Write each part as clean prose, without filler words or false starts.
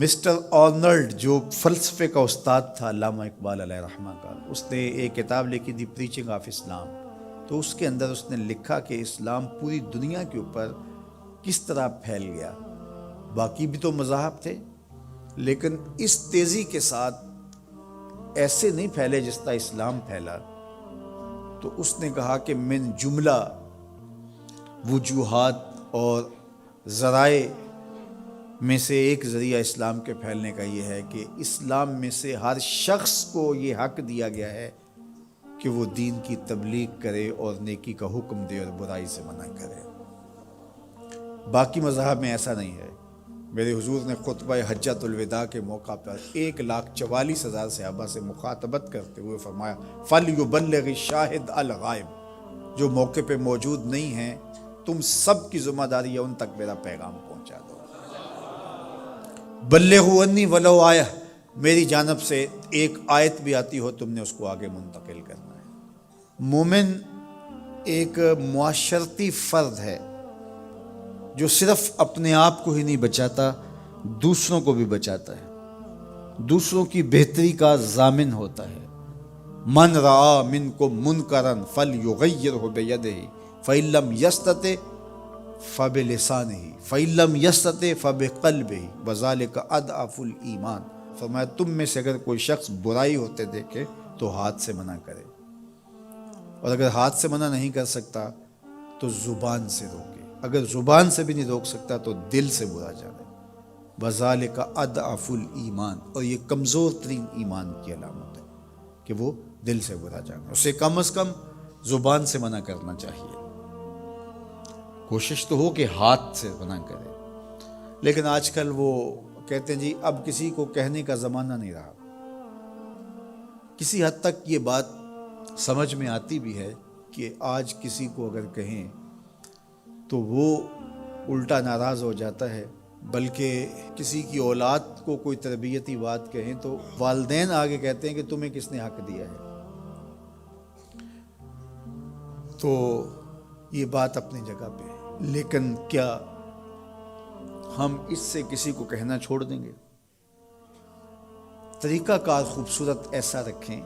Mister Arnold جو فلسفے کا استاد تھا علامہ اقبال علیہ رحمہ کا، اس نے ایک کتاب لکھی دی پریچنگ آف اسلام. تو اس کے اندر اس نے لکھا کہ اسلام پوری دنیا کے اوپر کس طرح پھیل گیا. باقی بھی تو مذاہب تھے لیکن اس تیزی کے ساتھ ایسے نہیں پھیلے جس طرح اسلام پھیلا. تو اس نے کہا کہ من جملہ وجوہات اور ذرائع میں سے ایک ذریعہ اسلام کے پھیلنے کا یہ ہے کہ اسلام میں سے ہر شخص کو یہ حق دیا گیا ہے کہ وہ دین کی تبلیغ کرے اور نیکی کا حکم دے اور برائی سے منع کرے. باقی مذاہب میں ایسا نہیں ہے. میرے حضور نے خطبہ حجۃ الوداع کے موقع پر 1,44,000 صحابہ سے مخاطبت کرتے ہوئے فرمایا فَلْيُبَلِّغِ الشَّاهِدُ الْغَائِبَ، جو موقع پہ موجود نہیں ہیں تم سب کی ذمہ داری ہے ان تک میرا پیغام پہنچا دو. بلغوا عنی ولو آیہ، میری جانب سے ایک آیت بھی آتی ہو تم نے اس کو آگے منتقل کرنا ہے. مومن ایک معاشرتی فرد ہے جو صرف اپنے آپ کو ہی نہیں بچاتا، دوسروں کو بھی بچاتا ہے، دوسروں کی بہتری کا ضامن ہوتا ہے. من رعا منکم منکرا فلیغیرہ بیدہ فإن لم یستطع فبلسانہ فإن لم یستطع فبقلبہ وذلک اضعف الایمان. فرمایا تم میں سے اگر کوئی شخص برائی ہوتے دیکھے تو ہاتھ سے منع کرے، اور اگر ہاتھ سے منع نہیں کر سکتا تو زبان سے روکے، اگر زبان سے بھی نہیں روک سکتا تو دل سے برا جانے. وذالک اضعف الایمان، اور یہ کمزور ترین ایمان کی علامت ہے کہ وہ دل سے برا جانے. اسے کم از کم زبان سے منع کرنا چاہیے، کوشش تو ہو کہ ہاتھ سے منع کرے. لیکن آج کل وہ کہتے ہیں جی اب کسی کو کہنے کا زمانہ نہیں رہا. کسی حد تک یہ بات سمجھ میں آتی بھی ہے کہ آج کسی کو اگر کہیں تو وہ الٹا ناراض ہو جاتا ہے، بلکہ کسی کی اولاد کو کوئی تربیتی بات کہیں تو والدین آگے کہتے ہیں کہ تمہیں کس نے حق دیا ہے. تو یہ بات اپنی جگہ پہ ہے، لیکن کیا ہم اس سے کسی کو کہنا چھوڑ دیں گے؟ طریقہ کار خوبصورت ایسا رکھیں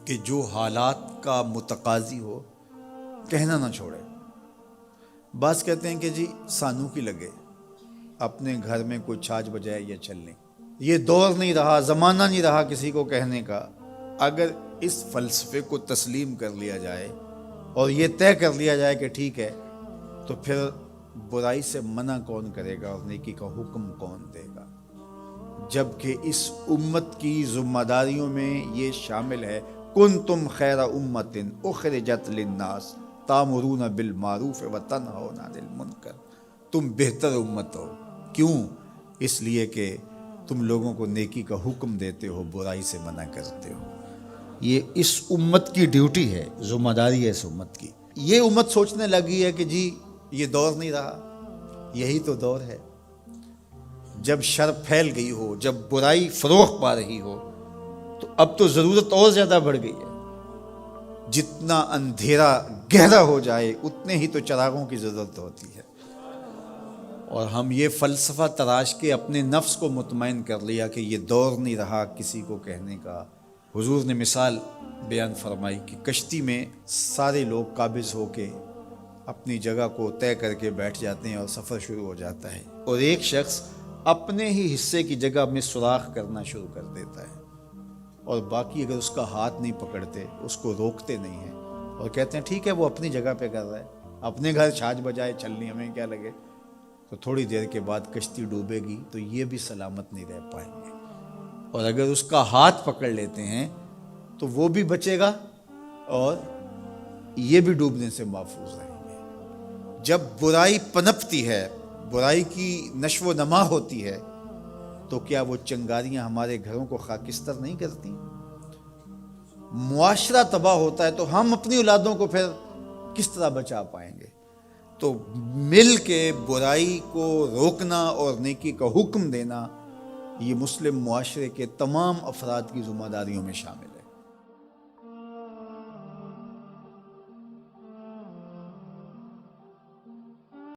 کہ جو حالات کا متقاضی ہو کہنا نہ چھوڑیں. بعض کہتے ہیں کہ جی سانو کی لگے اپنے گھر میں کوئی چھاج بجائے یا چل لیں. یہ دور نہیں رہا، زمانہ نہیں رہا کسی کو کہنے کا. اگر اس فلسفے کو تسلیم کر لیا جائے اور یہ طے کر لیا جائے کہ ٹھیک ہے، تو پھر برائی سے منع کون کرے گا اور نیکی کا حکم کون دے گا؟ جبکہ اس امت کی ذمہ داریوں میں یہ شامل ہے کنتم خیر امت اخرجت للناس تامرون بالمعروف وتنہون عن المنکر. تم بہتر امت ہو. کیوں؟ اس لیے کہ تم لوگوں کو نیکی کا حکم دیتے ہو، برائی سے منع کرتے ہو. یہ اس امت کی ڈیوٹی ہے، ذمہ داری ہے اس امت کی. یہ امت سوچنے لگی ہے کہ جی یہ دور نہیں رہا. یہی تو دور ہے. جب شر پھیل گئی ہو، جب برائی فروغ پا رہی ہو، تو اب تو ضرورت اور زیادہ بڑھ گئی ہے. جتنا اندھیرا گہرا ہو جائے اتنے ہی تو چراغوں کی ضرورت ہوتی ہے. اور ہم یہ فلسفہ تراش کے اپنے نفس کو مطمئن کر لیا کہ یہ دور نہیں رہا کسی کو کہنے کا. حضور نے مثال بیان فرمائی کہ کشتی میں سارے لوگ قابض ہو کے اپنی جگہ کو طے کر کے بیٹھ جاتے ہیں اور سفر شروع ہو جاتا ہے، اور ایک شخص اپنے ہی حصے کی جگہ میں سوراخ کرنا شروع کر دیتا ہے، اور باقی اگر اس کا ہاتھ نہیں پکڑتے، اس کو روکتے نہیں ہیں اور کہتے ہیں ٹھیک ہے وہ اپنی جگہ پہ کر رہا ہے، اپنے گھر چھاج بجائے چلنی ہمیں کیا لگے، تو تھوڑی دیر کے بعد کشتی ڈوبے گی تو یہ بھی سلامت نہیں رہ پائیں گے. اور اگر اس کا ہاتھ پکڑ لیتے ہیں تو وہ بھی بچے گا اور یہ بھی ڈوبنے سے محفوظ رہیں گے. جب برائی پنپتی ہے، برائی کی نشو و نما ہوتی ہے، تو کیا وہ چنگاریاں ہمارے گھروں کو خاکستر نہیں کرتی؟ معاشرہ تباہ ہوتا ہے تو ہم اپنی اولادوں کو پھر کس طرح بچا پائیں گے؟ تو مل کے برائی کو روکنا اور نیکی کا حکم دینا یہ مسلم معاشرے کے تمام افراد کی ذمہ داریوں میں شامل ہے.